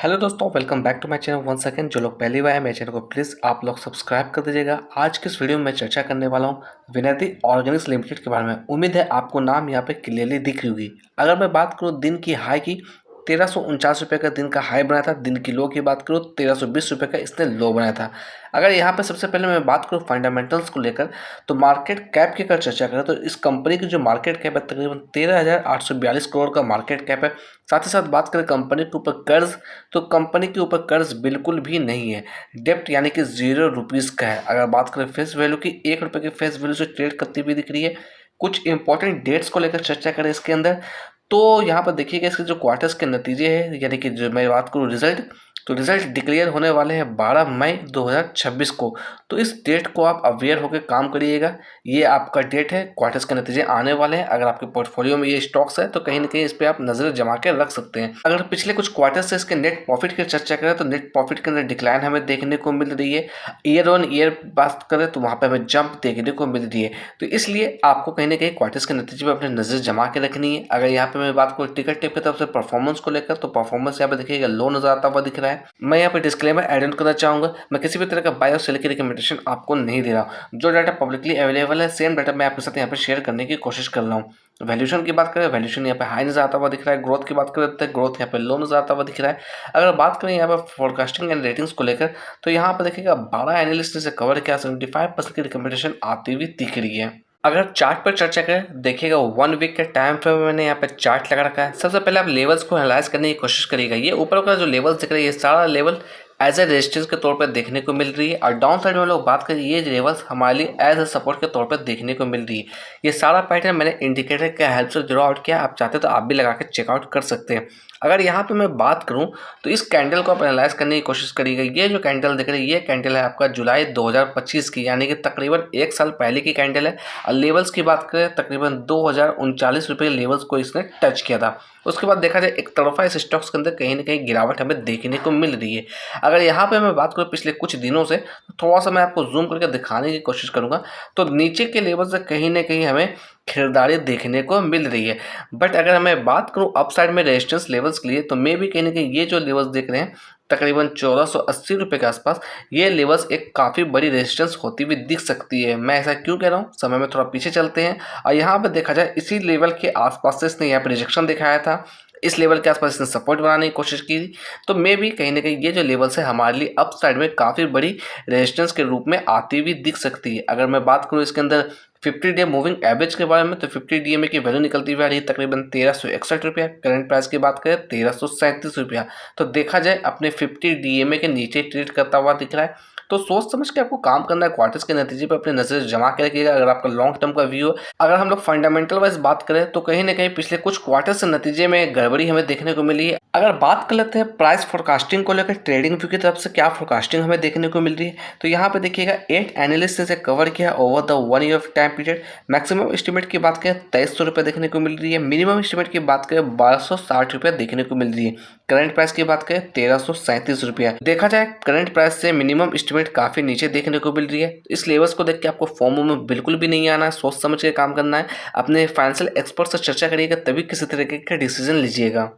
Hello दोस्तों, welcome back to my channel one second. जो लोग पहली बार है मेरे चैनल को प्लीज़ आप लोग सब्सक्राइब कर दीजिएगा। आज के इस वीडियो में मैं चर्चा करने वाला हूँ विनती ऑर्गेनिक्स लिमिटेड के बारे में। उम्मीद है आपको नाम यहाँ पे क्लियरली दिख रही होगी। अगर मैं बात करूँ दिन की हाई की, 1349 रुपये का दिन का हाई बनाया था। दिन की लो की बात करूँ 1320 रुपये का इसने लो बनाया था। अगर यहाँ पे सबसे पहले मैं बात करूँ फंडामेंटल्स को लेकर, तो मार्केट कैप की अगर चर्चा करें तो इस कंपनी की जो मार्केट कैप है तकरीबन 13,842 करोड़ का मार्केट कैप है। साथ ही साथ बात करें कंपनी के ऊपर कर्ज, तो कंपनी के ऊपर कर्ज बिल्कुल भी नहीं है। डेप्ट यानी कि 0 रुपीज़ का है। अगर बात करें फेस वैल्यू की, 1 रुपये की फेस वैल्यू से ट्रेड करती हुई दिख रही है। कुछ इंपॉर्टेंट डेट्स को लेकर चर्चा करें इसके अंदर, तो यहाँ पर देखिएगा इसके जो क्वार्टर्स के नतीजे हैं, यानी कि जो मैं बात करूँ रिजल्ट, तो रिजल्ट डिक्लेयर होने वाले हैं 12 मई 2026 को। तो इस डेट को आप अवेयर होकर काम करिएगा। ये आपका डेट है, क्वार्टर्स के नतीजे आने वाले हैं। अगर आपके पोर्टफोलियो में ये स्टॉक्स है तो कहीं ना कहीं इस पर आप नज़र जमा के रख सकते हैं। अगर पिछले कुछ क्वार्टर से इसके नेट प्रॉफिट की चर्चा करें तो नेट प्रॉफिट के अंदर डिक्लाइन हमें देखने को मिल रही है। ईयर ऑन ईयर बात करें तो वहाँ पर हमें जंप देखने को मिल रही है। तो इसलिए आपको कहीं ना कहीं क्वार्टर्स के नतीजे पर अपनी नज़र जमा के रखनी है। अगर यहाँ पे मैं बात करूँ टिकट टिप की तरफ से परफॉर्मेंस को लेकर, तो परफॉर्मेंस यहाँ पे देखिएगा लो नजर आता हुआ दिख रहा है। मैं यहाँ पे डिस्क्लेमर ऐड ऑन करना चाहूँगा, मैं किसी भी तरह का बाय और सेल की रिकमेंडेशन आपको नहीं दे रहा हूँ। जो डाटा पब्लिकली अवेलेबल है सेम डाटा मैं आपके साथ यहाँ पे शेयर करने की कोशिश कर रहा हूँ। वैल्यूशन की बात करें, वैल्यूशन यहाँ पे हाई नजर आता हुआ दिख रहा है। ग्रोथ की बात करें तो ग्रोथ यहाँ पे लो नजर आता हुआ दिख रहा है। अगर बात करें यहाँ पे फोरकास्टिंग एंड रेटिंग्स को लेकर, तो यहाँ पर देखिएगा 12 एनालिस्ट ने कवर किया, 75% की रिकमेंडेशन आती हुई दिख रही है। अगर चार्ट पर चर्चा करें, देखिएगा 1 वीक के टाइम फ्रेम में मैंने यहाँ पे चार्ट लगा रखा है। सबसे पहले आप लेवल्स को एनालाइज करने की कोशिश करिएगा। ये ऊपर का जो लेवल्स दिख रहा है, ये सारा लेवल एज ए रेजिस्टेंस के तौर पर देखने को मिल रही है। और डाउन साइड में लोग बात करें, ये लेवल्स हमारे लिए एज ए सपोर्ट के तौर पर देखने को मिल रही है। ये सारा पैटर्न मैंने इंडिकेटर के हेल्प से ड्रॉ आउट किया। आप चाहते तो आप भी लगा के चेकआउट कर सकते हैं। अगर यहाँ पे मैं बात करूँ तो इस कैंडल को आप एनालाइज करने की कोशिश करिएगा। ये जो कैंडल दिख रही है, ये कैंडल है आपका जुलाई 2025 की, यानी कि तकरीबन 1 साल पहले की कैंडल है। और लेवल्स की बात करें, तकरीबन 2039 रुपये लेवल्स को इसने टच किया था। उसके बाद देखा जाए एक तरफा इस स्टॉक्स के अंदर कहीं ना कहीं गिरावट हमें देखने को मिल रही है। अगर यहाँ पे मैं बात करूँ पिछले कुछ दिनों से, तो थोड़ा सा मैं आपको जूम करके दिखाने की कोशिश करूँगा, तो नीचे के लेवल से कहीं ना कहीं हमें खरीदारी देखने को मिल रही है। बट अगर मैं बात करूँ अपसाइड में रेजिस्टेंस लेवल्स के लिए, तो मे भी कहीं ना कहीं ये जो लेवल्स देख रहे हैं तकरीबन 1480 रुपये के आसपास, ये लेवल्स एक काफ़ी बड़ी रेजिस्टेंस होती हुई दिख सकती है। मैं ऐसा क्यों कह रहा हूँ, समय में थोड़ा पीछे चलते हैं और यहाँ पे देखा जाए इसी लेवल के आसपास से इसने यहाँ पे रिजेक्शन दिखाया था। इस लेवल के आसपास इसने सपोर्ट बनाने की कोशिश की। तो मे भी कहीं ना कहीं ये जो लेवल्स है हमारे लिए अप साइड में काफ़ी बड़ी रेजिस्टेंस के रूप में आती हुई दिख सकती है। अगर मैं बात करूँ इसके अंदर 50 डे मूविंग एवरेज के बारे में, तो 50 डीएमए की वैल्यू निकलती हुई आ रही है तकरीबन 1361 रुपया। करंट प्राइस की बात करें 1337 रुपया। तो देखा जाए अपने 50 डीएमए के नीचे ट्रेड करता हुआ दिख रहा है। तो सोच समझ के आपको काम करना है। क्वार्टर्स के नतीजे पर अपनी नजर जमा के रखिएगा अगर आपका लॉन्ग टर्म का व्यू है। अगर हम लोग फंडामेंटल वाइज बात करें तो कहीं ना कहीं पिछले कुछ क्वार्टर से नतीजे में गड़बड़ी हमें देखने को मिली है। अगर बात कर लेते हैं प्राइस फोरकास्टिंग को लेकर, ट्रेडिंग व्यू की तरफ से क्या फोरकास्टिंग हमें देखने को मिल रही है, तो यहाँ पे देखिएगा 8 एनालिस्ट ने इसे कवर किया over the 1 year of time period. Maximum estimate की बात करें 2300 रुपये देखने को मिल रही है। मिनिमम एस्टिमेट की बात करें 1260 रुपये देखने को मिल रही है। करंट प्राइस की बात करें 1337 रुपया। देखा जाए करंट प्राइस से मिनिमम एस्टिमेट काफी नीचे देखने को मिल रही है। इस लेवल्स को देख के आपको फॉर्मो में बिल्कुल भी नहीं आना है, सोच समझ के काम करना है। अपने फाइनेंशियल एक्सपर्ट से चर्चा करिएगा, तभी किसी तरीके का डिसीजन लीजिएगा।